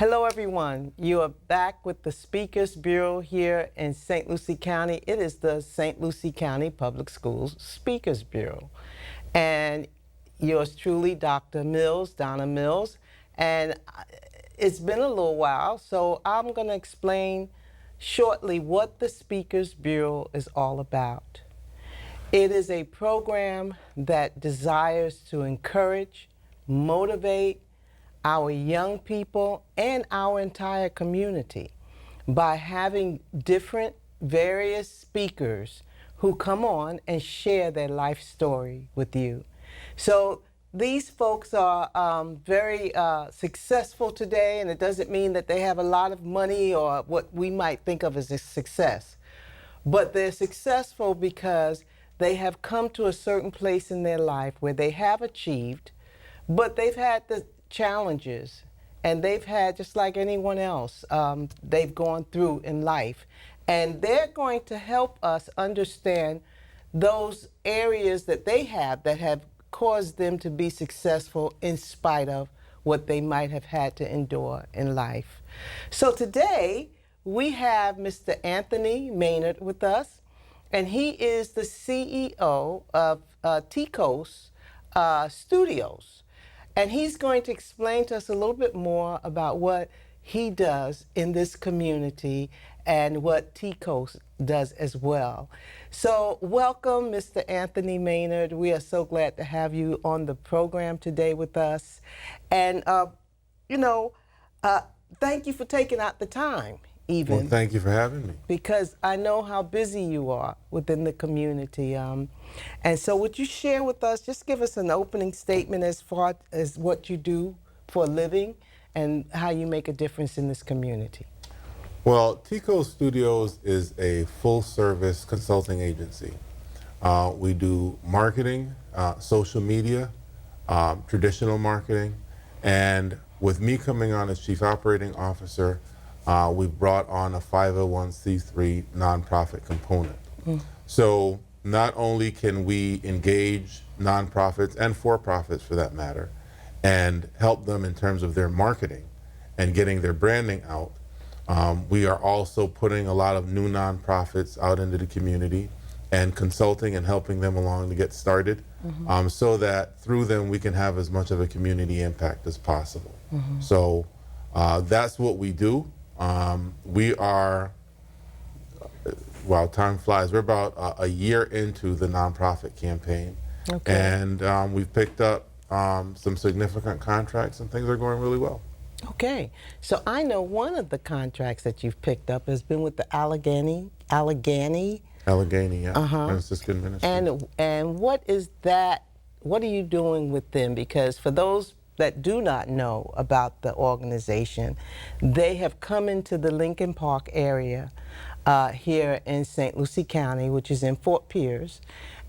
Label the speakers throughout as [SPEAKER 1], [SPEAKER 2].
[SPEAKER 1] Hello, everyone. You are back with the Speakers Bureau here in St. Lucie County. It is the St. Lucie County Public Schools Speakers Bureau. And yours truly, Dr. Mills, Donna Mills. And it's been a little while, so I'm going to explain shortly what the Speakers Bureau is all about. It is a program that desires to encourage, motivate our young people and our entire community by having different, various speakers who come on and share their life story with you. So these folks are very successful today, and it doesn't mean that they have a lot of money or what we might think of as a success. But they're successful because they have come to a certain place in their life where they have achieved, but they've had the challenges, and they've had, just like anyone else, they've gone through in life. And they're going to help us understand those areas that they have that have caused them to be successful in spite of what they might have had to endure in life. So today, we have Mr. Antony Maynard with us, and he is the CEO of Ticos Studios. And he's going to explain to us a little bit more about what he does in this community and what Ticos does as well. So welcome, Mr. Antony Maynard. We are so glad to have you on the program today with us. And, thank you for taking out the time, even.
[SPEAKER 2] Well, thank you for having me.
[SPEAKER 1] Because I know how busy you are within the community. And so would you share with us, just give us an opening statement as far as what you do for a living and how you make a difference in this community?
[SPEAKER 2] Well, Ticos Studios is a full-service consulting agency. We do marketing, social media, traditional marketing, and with me coming on as Chief Operating Officer, we've brought on a 501c3 nonprofit component. So not only can we engage nonprofits and for-profits for that matter and help them in terms of their marketing and getting their branding out, we are also putting a lot of new nonprofits out into the community and consulting and helping them along to get started, so that through them we can have as much of a community impact as possible. So that's what we do. We are, wow, time flies. We're about a year into the nonprofit campaign. Okay. And we've picked up some significant contracts, and things are going really well.
[SPEAKER 1] Okay. So I know one of the contracts that you've picked up has been with the Allegheny,
[SPEAKER 2] yeah. Franciscan Ministries.
[SPEAKER 1] And what is that? What are you doing with them? Because for those that do not know about the organization, they have come into the Lincoln Park area here in St. Lucie County, which is in Fort Pierce,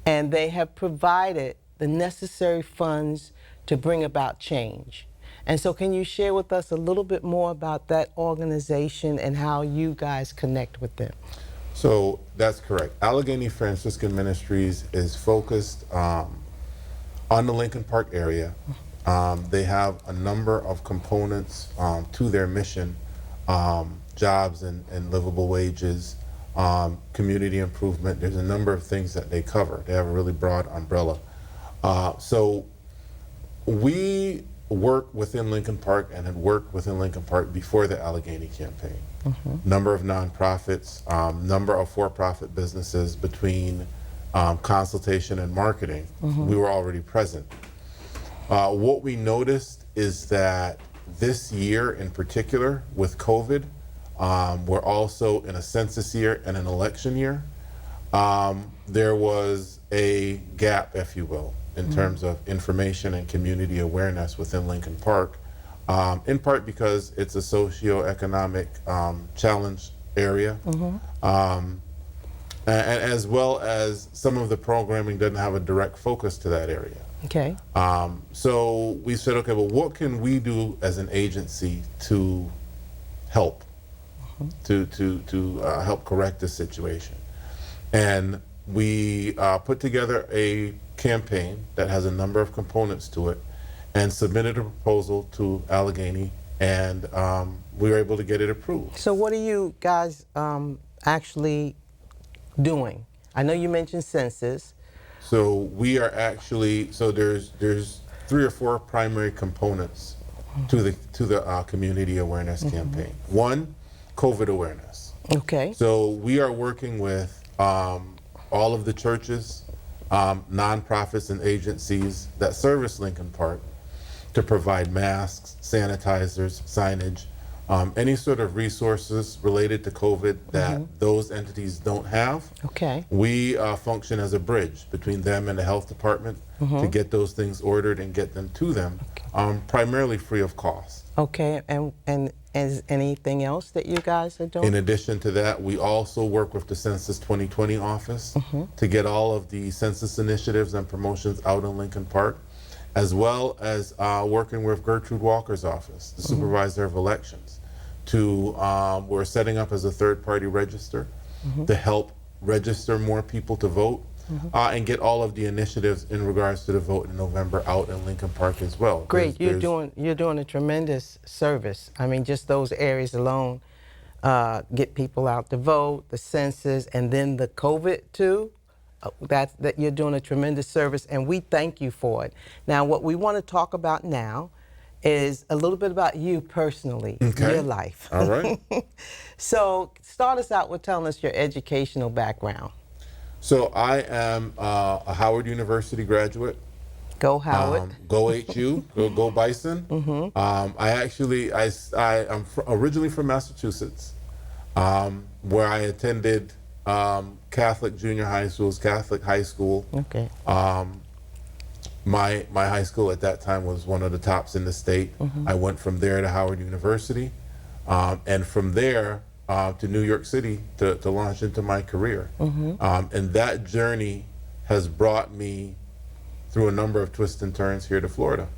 [SPEAKER 1] and they have provided the necessary funds to bring about change. And so can you share with us a little bit more about that organization and how you guys connect with them?
[SPEAKER 2] So that's correct. Allegheny Franciscan Ministries is focused on the Lincoln Park area. They have a number of components to their mission: jobs and livable wages, community improvement. There's a number of things that they cover. They have a really broad umbrella. So we work within Lincoln Park and had worked within Lincoln Park before the Allegheny campaign. Number of nonprofits, number of for-profit businesses. Between consultation and marketing, we were already present. What we noticed is that this year in particular, with COVID, we're also in a census year and an election year. There was a gap, if you will, in terms of information and community awareness within Lincoln Park, in part because it's a socioeconomic challenged area, and as well as some of the programming doesn't have a direct focus to that area.
[SPEAKER 1] Okay.
[SPEAKER 2] So we said, okay, well, what can we do as an agency to help, to help correct this situation? And we put together a campaign that has a number of components to it and submitted a proposal to Allegheny and we were able to get it approved.
[SPEAKER 1] So what are you guys actually doing? I know you mentioned census.
[SPEAKER 2] So we are actually, so there's 3 or 4 primary components to the community awareness campaign. One, COVID awareness.
[SPEAKER 1] Okay.
[SPEAKER 2] So we are working with all of the churches, nonprofits and agencies that service Lincoln Park to provide masks, sanitizers, signage, any sort of resources related to COVID that those entities don't have.
[SPEAKER 1] Okay.
[SPEAKER 2] We function as a bridge between them and the health department to get those things ordered and get them to them, primarily free of cost.
[SPEAKER 1] Okay. And is anything else that you guys are doing?
[SPEAKER 2] In addition to that, we also work with the Census 2020 office to get all of the census initiatives and promotions out in Lincoln Park, as well as working with Gertrude Walker's office, the supervisor of elections, to we're setting up as a third-party register to help register more people to vote and get all of the initiatives in regards to the vote in November out in Lincoln Park as well.
[SPEAKER 1] Great, you're doing a tremendous service. I mean, just those areas alone, get people out to vote, the census, and then the COVID too. That you're doing a tremendous service, and we thank you for it. Now, what we want to talk about now is a little bit about you personally, your life.
[SPEAKER 2] All right.
[SPEAKER 1] So, start us out with telling us your educational background.
[SPEAKER 2] So I am a Howard University graduate.
[SPEAKER 1] Go Howard.
[SPEAKER 2] Go HU. Go Bison. I'm originally from Massachusetts, where I attended Catholic junior high schools, Catholic high school.
[SPEAKER 1] Okay.
[SPEAKER 2] My high school at that time was one of the tops in the state. I went from there to Howard University, and from there to New York City to launch into my career. And that journey has brought me through a number of twists and turns here to Florida.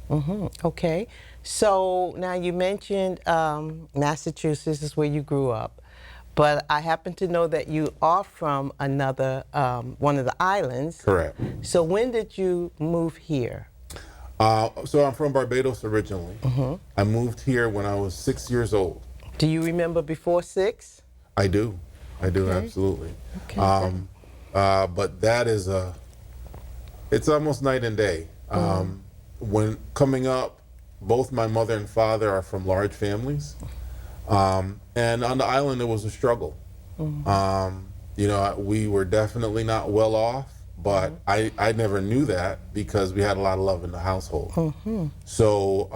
[SPEAKER 1] Okay. So now you mentioned Massachusetts is where you grew up, but I happen to know that you are from another, one of the islands.
[SPEAKER 2] Correct.
[SPEAKER 1] So when did you move here?
[SPEAKER 2] So I'm from Barbados originally. I moved here when I was 6 years old.
[SPEAKER 1] Do you remember before 6?
[SPEAKER 2] I do,
[SPEAKER 1] Okay.
[SPEAKER 2] absolutely.
[SPEAKER 1] Okay.
[SPEAKER 2] But that is it's almost night and day. When coming up, both my mother and father are from large families. And on the island, it was a struggle. You know, we were definitely not well off, but I never knew that because we had a lot of love in the household. So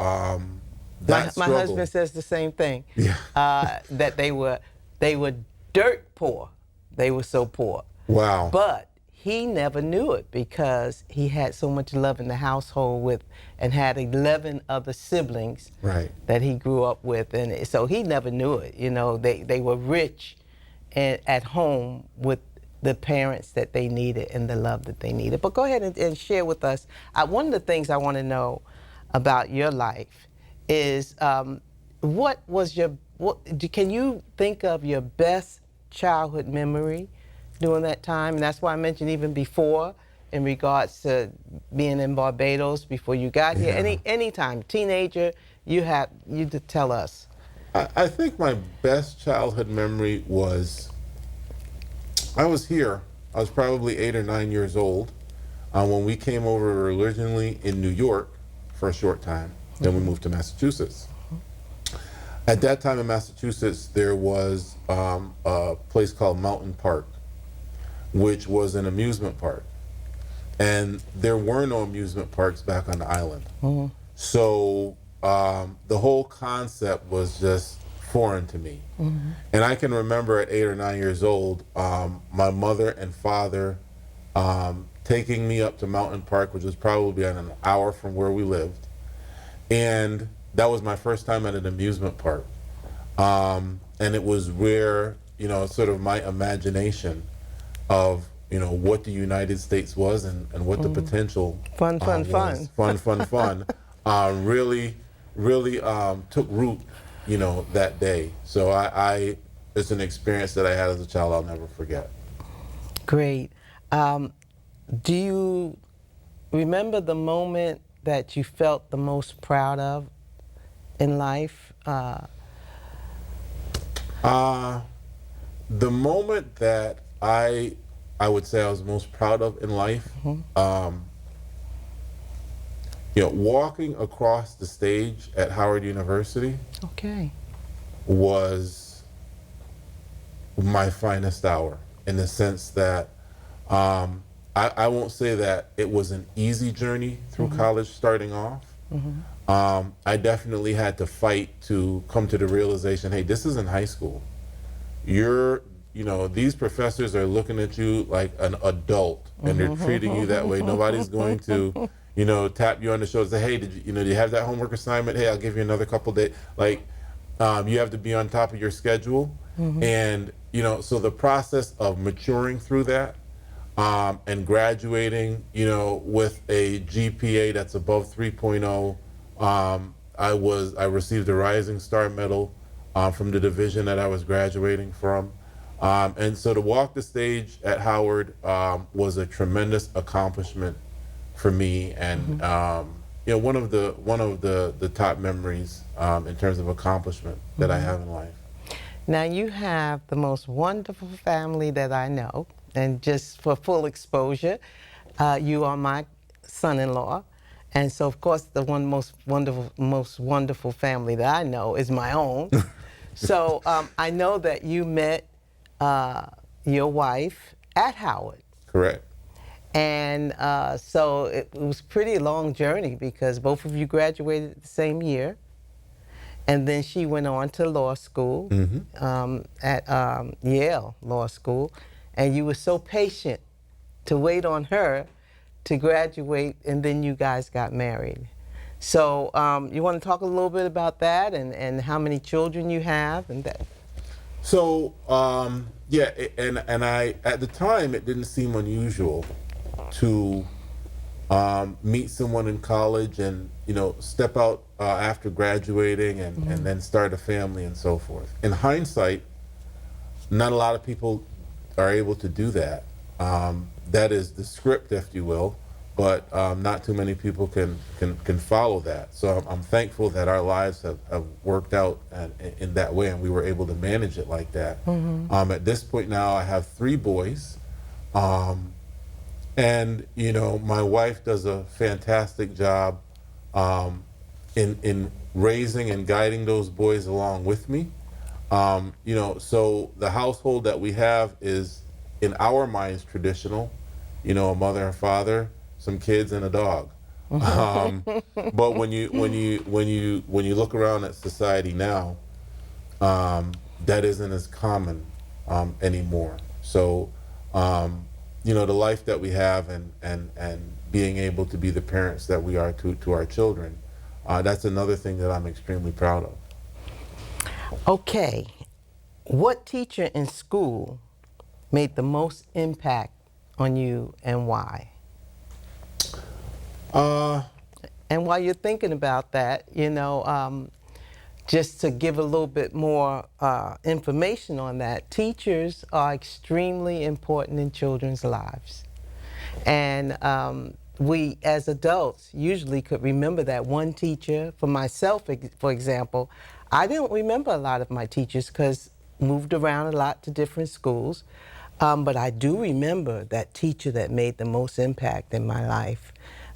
[SPEAKER 2] that
[SPEAKER 1] my husband says the same thing.
[SPEAKER 2] Yeah.
[SPEAKER 1] That they were dirt poor. They were so poor.
[SPEAKER 2] Wow.
[SPEAKER 1] But he never knew it because he had so much love in the household and had 11 other siblings that he grew up with, and so he never knew it. You know, they were rich and at home with the parents that they needed and the love that they needed. But go ahead and share with us. One of the things I want to know about your life is can you think of your best childhood memory during that time? And that's why I mentioned even before, in regards to being in Barbados before you got here. Any time, teenager, you to tell us.
[SPEAKER 2] I think my best childhood memory was, I was here. I was probably 8 or 9 years old when we came over originally in New York for a short time. Then we moved to Massachusetts. At that time in Massachusetts, there was a place called Mountain Park, which was an amusement park. And there were no amusement parks back on the island. So the whole concept was just foreign to me. And I can remember at 8 or 9 years old, my mother and father taking me up to Mountain Park, which was probably an hour from where we lived. And that was my first time at an amusement park. And it was where, you know, sort of my imagination of, you know, what the United States was and what the potential
[SPEAKER 1] Fun.
[SPEAKER 2] really took root, you know, that day. So it's an experience that I had as a child I'll never forget.
[SPEAKER 1] Great. Do you remember the moment that you felt the most proud of in life?
[SPEAKER 2] The moment that I would say I was most proud of in life, walking across the stage at Howard University
[SPEAKER 1] Okay.
[SPEAKER 2] was my finest hour, in the sense that I won't say that it was an easy journey through college starting off. I definitely had to fight to come to the realization, hey, this isn't high school. These professors are looking at you like an adult, and they're treating you that way. Nobody's going to, tap you on the shoulder and say, hey, did you have that homework assignment? Hey, I'll give you another couple days. Like, you have to be on top of your schedule. And, so the process of maturing through that, and graduating, with a GPA that's above 3.0, I received a Rising Star Medal from the division that I was graduating from. And so to walk the stage at Howard was a tremendous accomplishment for me, and one of the top memories in terms of accomplishment that I have in life.
[SPEAKER 1] Now, you have the most wonderful family that I know, and just for full exposure, you are my son-in-law, and so of course the most wonderful family that I know is my own. So I know that you met your wife at Howard.
[SPEAKER 2] Correct.
[SPEAKER 1] And so it was a pretty long journey, because both of you graduated the same year. And then she went on to law school at Yale Law School. And you were so patient to wait on her to graduate, and then you guys got married. So you want to talk a little bit about that, and how many children you have and that?
[SPEAKER 2] So, and I, at the time, it didn't seem unusual to meet someone in college and, step out after graduating and then start a family and so forth. In hindsight, not a lot of people are able to do that. That is the script, if you will, but not too many people can follow that. So I'm thankful that our lives have worked out in that way, and we were able to manage it like that. At this point now, I have 3 boys. And, my wife does a fantastic job in raising and guiding those boys along with me. So the household that we have is, in our minds, traditional. A mother and father, some kids, and a dog. But when you look around at society now, that isn't as common anymore. So the life that we have and being able to be the parents that we are to our children, that's another thing that I'm extremely proud of.
[SPEAKER 1] Okay, what teacher in school made the most impact on you, and why? And while you're thinking about that, just to give a little bit more information on that, teachers are extremely important in children's lives. And we, as adults, usually could remember that one teacher. For myself, for example, I didn't remember a lot of my teachers because moved around a lot to different schools. But I do remember that teacher that made the most impact in my life.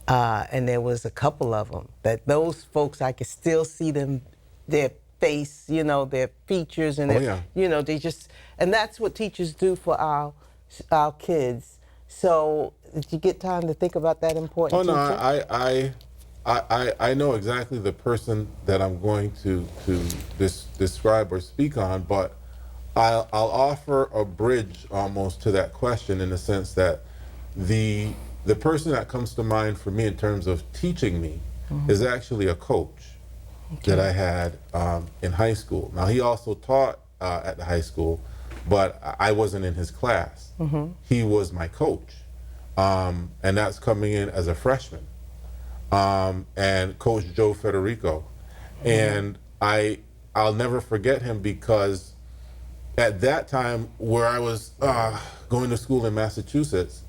[SPEAKER 1] And there was a couple of them, that those folks, I could still see them, their face, their features, and they just, and that's what teachers do for our kids. So did you get time to think about that important teacher?
[SPEAKER 2] I know exactly the person that I'm going to describe or speak on, but I'll offer a bridge almost to that question, in the sense that the person that comes to mind for me in terms of teaching me is actually a coach that I had in high school. Now, he also taught at the high school, but I wasn't in his class. He was my coach, and that's coming in as a freshman, and Coach Joe Federico. And I'll never forget him, because at that time, where I was going to school in Massachusetts,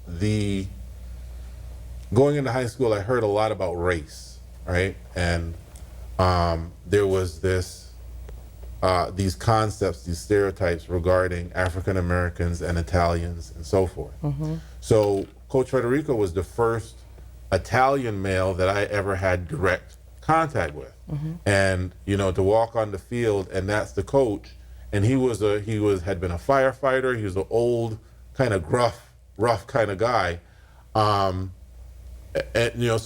[SPEAKER 2] going into high school, I heard a lot about race, right? And there was these concepts, these stereotypes regarding African Americans and Italians and so forth. So Coach Federico was the first Italian male that I ever had direct contact with. And to walk on the field and that's the coach, and he had been a firefighter. He was an old, kind of rough kind of guy. So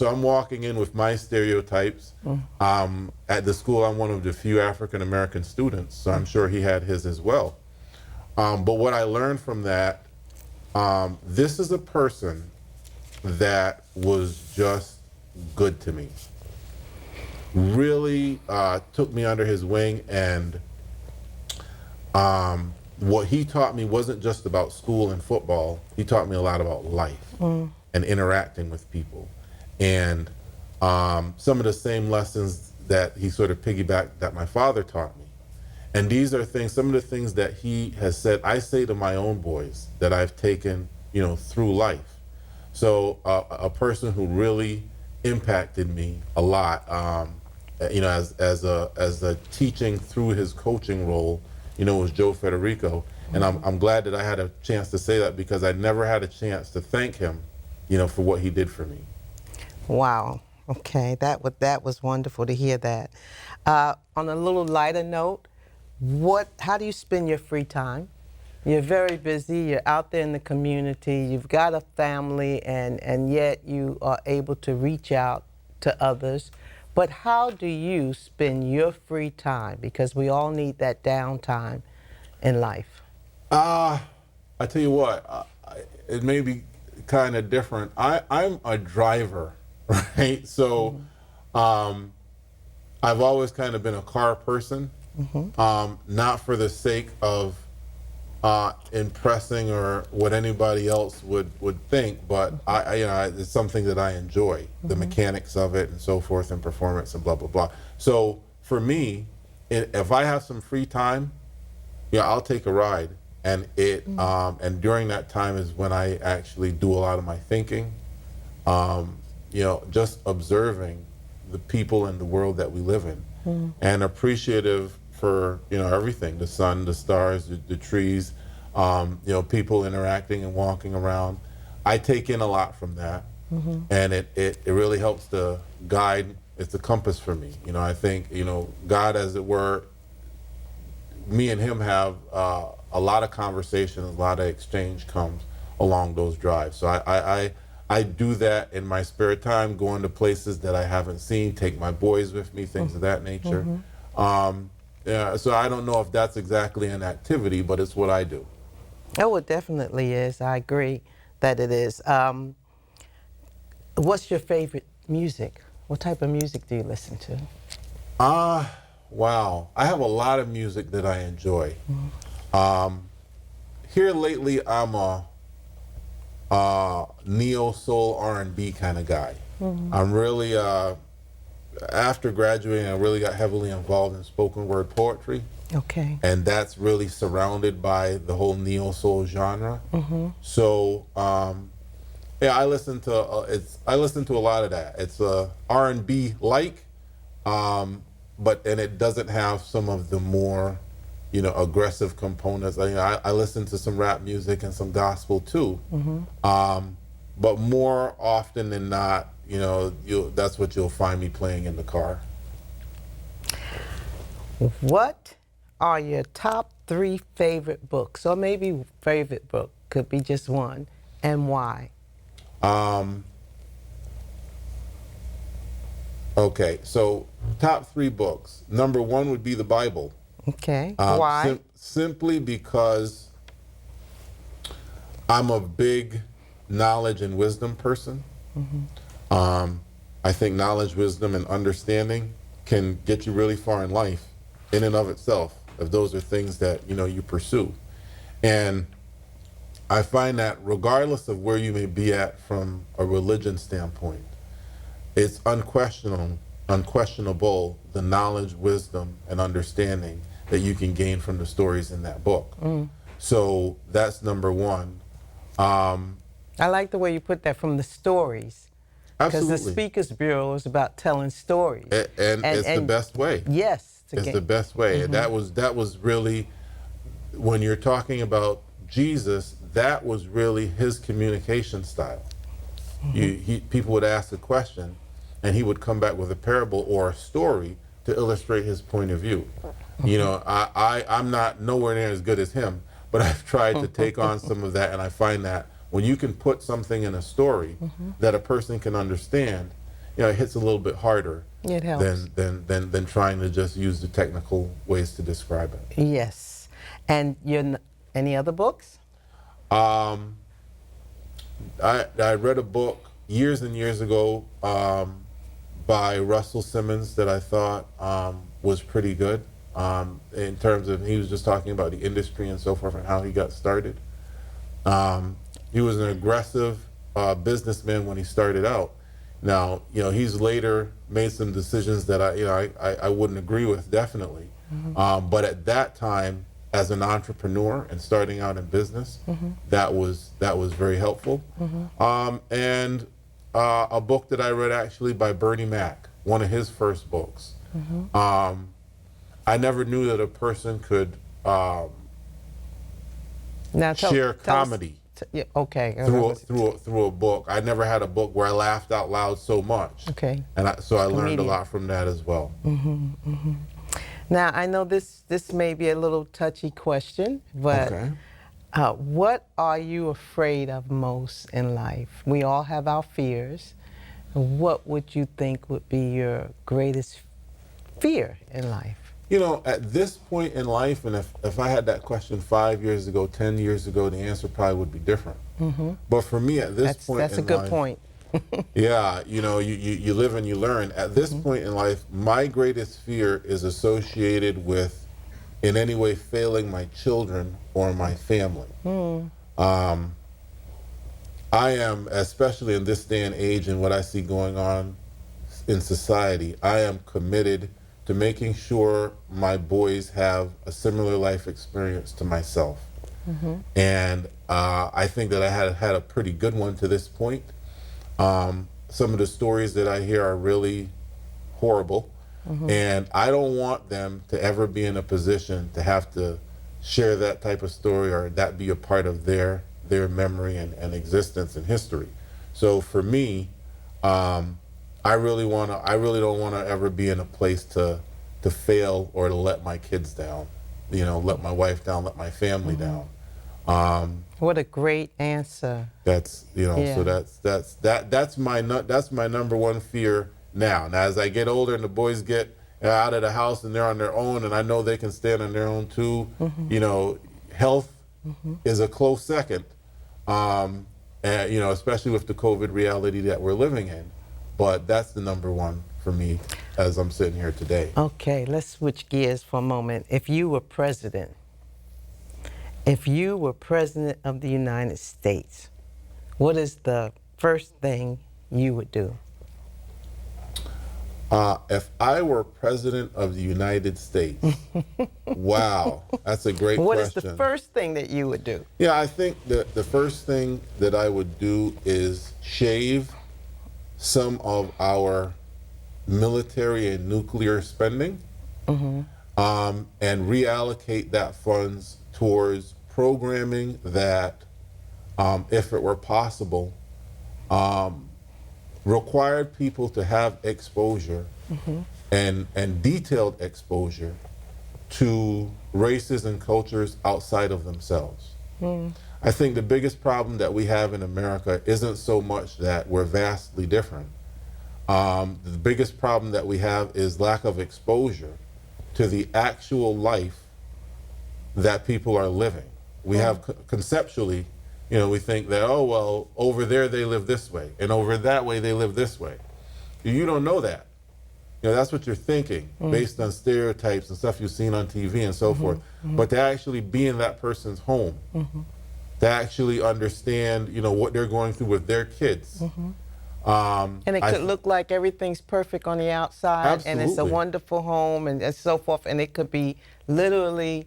[SPEAKER 2] I'm walking in with my stereotypes. At the school, I'm one of the few African American students, so I'm sure he had his as well. But what I learned from that, this is a person that was just good to me. Really took me under his wing, and what he taught me wasn't just about school and football. He taught me a lot about life and interacting with people. And some of the same lessons that he sort of piggybacked that my father taught me. And these are some of the things that he has said, I say to my own boys that I've taken, through life. So a person who really impacted me a lot, as a teaching through his coaching role, was Joe Federico. And I'm glad that I had a chance to say that, because I never had a chance to thank him, for what he did for me.
[SPEAKER 1] Wow. Okay, that was wonderful to hear that. On a little lighter note, how do you spend your free time? You're very busy, you're out there in the community, you've got a family, and yet you are able to reach out to others. But how do you spend your free time? Because we all need that downtime in life.
[SPEAKER 2] I tell you what, it may be kind of different. I'm a driver, right? So I've always kind of been a car person, not for the sake of impressing or what anybody else would think, but it's something that I enjoy, the mechanics of it and so forth, and performance and blah blah blah. So for me, if I have some free time, I'll take a ride, and and during that time is when I actually do a lot of my thinking, just observing the people and the world that we live in, and appreciative for everything, the sun, the stars, the trees, people interacting and walking around. I take in a lot from that, and it really helps to guide. It's a compass for me. I think God, as it were, me and him have a lot of conversation, a lot of exchange comes along those drives. So I do that in my spare time, going to places that I haven't seen, take my boys with me, things of that nature. So I don't know if that's exactly an activity, but it's what I do.
[SPEAKER 1] Oh, it definitely is. I agree that it is. What's your favorite music? What type of music do you listen to?
[SPEAKER 2] Wow. I have a lot of music that I enjoy. Here lately, I'm a neo-soul R&B kind of guy. I'm really, after graduating, I really got heavily involved in spoken word poetry.
[SPEAKER 1] Okay.
[SPEAKER 2] And that's really surrounded by the whole neo-soul genre. So, I listen to a lot of that. It's R&B like, but it doesn't have some of the more, aggressive components. I listen to some rap music and some gospel too. But more often than not, that's what you'll find me playing in the car.
[SPEAKER 1] What are your top 3 favorite books, or maybe favorite book, could be just one, and why?
[SPEAKER 2] Okay, so top 3 books. Number 1 would be the Bible.
[SPEAKER 1] Okay, why?
[SPEAKER 2] Simply because I'm a big knowledge and wisdom person. I think knowledge, wisdom, and understanding can get you really far in life in and of itself, if those are things that you pursue. And I find that regardless of where you may be at from a religion standpoint, it's unquestionable the knowledge, wisdom, and understanding that you can gain from the stories in that book. So that's number 1.
[SPEAKER 1] I like the way you put that, from the stories. Because the
[SPEAKER 2] Absolutely.
[SPEAKER 1] Speakers Bureau is about telling stories.
[SPEAKER 2] And it's the best way.
[SPEAKER 1] Yes.
[SPEAKER 2] It's the best way. And that was really, when you're talking about Jesus, that was really his communication style. People would ask a question, and he would come back with a parable or a story to illustrate his point of view. You know, I'm not nowhere near as good as him, but I've tried to take on some of that, and I find that when you can put something in a story that a person can understand, you know, it hits a little bit harder
[SPEAKER 1] It helps.
[SPEAKER 2] than trying to just use the technical ways to describe it.
[SPEAKER 1] Yes. And any other books?
[SPEAKER 2] I read a book years and years ago by Russell Simmons that I thought was pretty good in terms of, he was just talking about the industry and so forth and how he got started. He was an aggressive businessman when he started out. Now, you know, he's later made some decisions that I wouldn't agree with, definitely. But at that time, as an entrepreneur and starting out in business, that was very helpful. And a book that I read actually by Bernie Mac, one of his first books. I never knew that a person could
[SPEAKER 1] Now
[SPEAKER 2] share comedy
[SPEAKER 1] okay.
[SPEAKER 2] through a book. I never had a book where I laughed out loud so much.
[SPEAKER 1] Okay.
[SPEAKER 2] And so I learned a
[SPEAKER 1] Comedian.
[SPEAKER 2] lot from that as well.
[SPEAKER 1] Now, I know this may be a little touchy question, but
[SPEAKER 2] Okay.
[SPEAKER 1] What are you afraid of most in life? We all have our fears. What would you think would be your greatest fear in life?
[SPEAKER 2] You know, at this point in life, and if I had that question 5 years ago, 10 years ago, the answer probably would be different. But for me, at this point
[SPEAKER 1] That's
[SPEAKER 2] in
[SPEAKER 1] a good
[SPEAKER 2] life,
[SPEAKER 1] point.
[SPEAKER 2] yeah, you know, you live and you learn. At this point in life, my greatest fear is associated with in any way failing my children or my family. I am, especially in this day and age and what I see going on in society, I am committed to making sure my boys have a similar life experience to myself. And I think that I had a pretty good one to this point. Some of the stories that I hear are really horrible, and I don't want them to ever be in a position to have to share that type of story or that be a part of their memory and existence and history. So for me, I really don't want to ever be in a place to fail or to let my kids down, you know, let my wife down, let my family down.
[SPEAKER 1] What a great answer.
[SPEAKER 2] That's, you know,
[SPEAKER 1] Yeah.
[SPEAKER 2] so that's my number one fear now. Now, as I get older and the boys get out of the house and they're on their own, and I know they can stand on their own too, you know, health is a close second, and, you know, especially with the COVID reality that we're living in. But that's the number one for me as I'm sitting here today.
[SPEAKER 1] Okay, let's switch gears for a moment. If you were president of the United States, what is the first thing you would do?
[SPEAKER 2] If I were president of the United States, wow, that's a great
[SPEAKER 1] What
[SPEAKER 2] question.
[SPEAKER 1] is the first thing that you would do?
[SPEAKER 2] Yeah, I think that the first thing that I would do is shave some of our military and nuclear spending, and reallocate that funds towards programming that, if it were possible, required people to have exposure and detailed exposure to races and cultures outside of themselves. I think the biggest problem that we have in America isn't so much that we're vastly different. The biggest problem that we have is lack of exposure to the actual life that people are living. We have conceptually, you know, we think that, oh, well, over there they live this way, and over that way they live this way. You don't know that. You know, that's what you're thinking based on stereotypes and stuff you've seen on TV and so forth. But to actually be in that person's home, to actually understand, you know, what they're going through with their kids.
[SPEAKER 1] And it could look like everything's perfect on the outside, and it's a
[SPEAKER 2] Absolutely.
[SPEAKER 1] wonderful home, and so forth, and it could be literally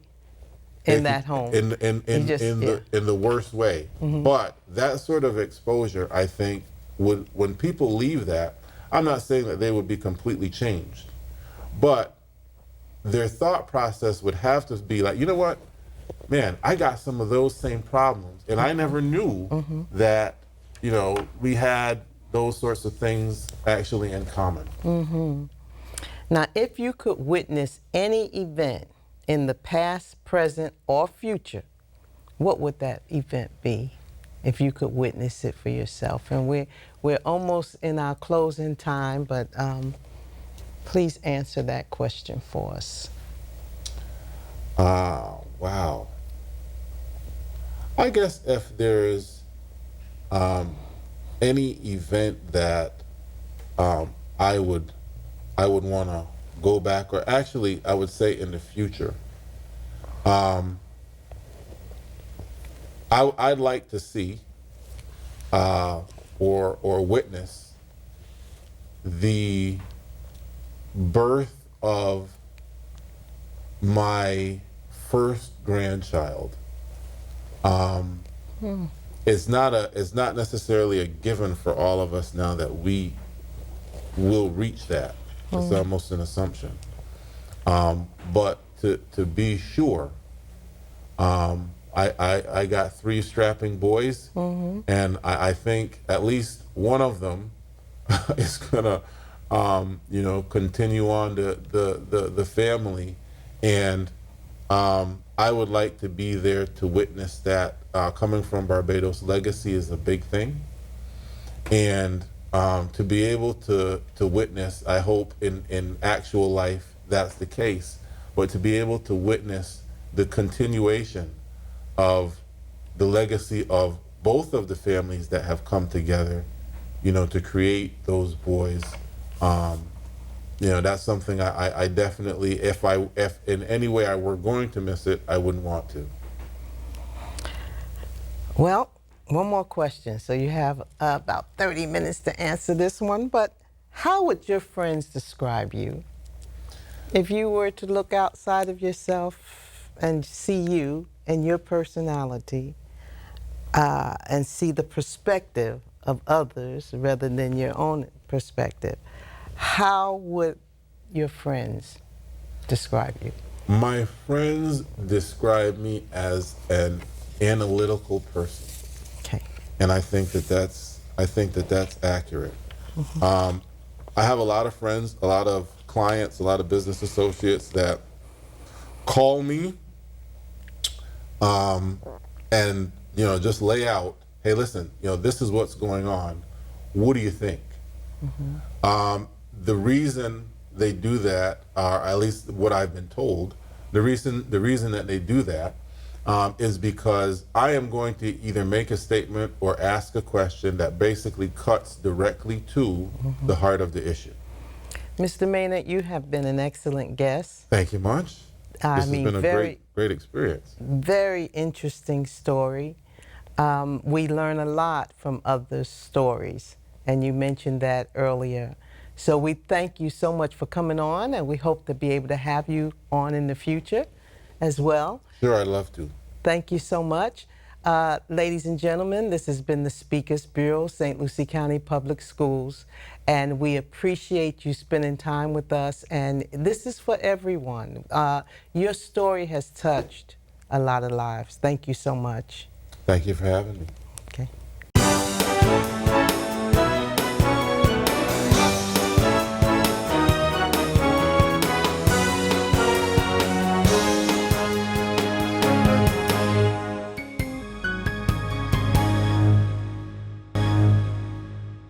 [SPEAKER 1] in that home.
[SPEAKER 2] In the worst way. But that sort of exposure, I think, when people leave that, I'm not saying that they would be completely changed, but their thought process would have to be like, you know what, man, I got some of those same problems, and I never knew that, you know, we had those sorts of things actually in common.
[SPEAKER 1] Now, if you could witness any event in the past, present, or future, what would that event be? If you could witness it for yourself. And we're almost in our closing time, but please answer that question for us.
[SPEAKER 2] Wow. I guess if there's any event that I would want to go back, or actually I would say in the future, I'd like to see or witness the birth of my first grandchild. It's not necessarily a given for all of us now that we will reach that. It's almost an assumption. But to be sure, I got 3 strapping boys, and I think at least one of them is gonna, you know, continue on the family, and I would like to be there to witness that. Coming from Barbados, legacy is a big thing, and to be able to witness, I hope in actual life that's the case, but to be able to witness the continuation of the legacy of both of the families that have come together, you know, to create those boys. You know, that's something I definitely, if in any way I were going to miss it, I wouldn't want to.
[SPEAKER 1] Well, one more question. So you have about 30 minutes to answer this one, but how would your friends describe you? If you were to look outside of yourself and see you and your personality, and see the perspective of others rather than your own perspective, how would your friends describe you?
[SPEAKER 2] My friends describe me as an analytical person.
[SPEAKER 1] Okay.
[SPEAKER 2] And I think that that's accurate. I have a lot of friends, a lot of clients, a lot of business associates that call me, and you know, just lay out, hey, listen, you know, this is what's going on. What do you think? The reason they do that, or at least what I've been told, the reason that they do that is because I am going to either make a statement or ask a question that basically cuts directly to the heart of the issue.
[SPEAKER 1] Mr. Maynard, you have been an excellent guest.
[SPEAKER 2] Thank you much. This has been a great experience.
[SPEAKER 1] Very interesting story. We learn a lot from others' stories, and you mentioned that earlier. So we thank you so much for coming on, and we hope to be able to have you on in the future as well.
[SPEAKER 2] Sure, I'd love to.
[SPEAKER 1] Thank you so much. Ladies and gentlemen, this has been the Speakers Bureau, St. Lucie County Public Schools, and we appreciate you spending time with us, and this is for everyone. Your story has touched a lot of lives. Thank you so much.
[SPEAKER 2] Thank you for having me.
[SPEAKER 1] Okay.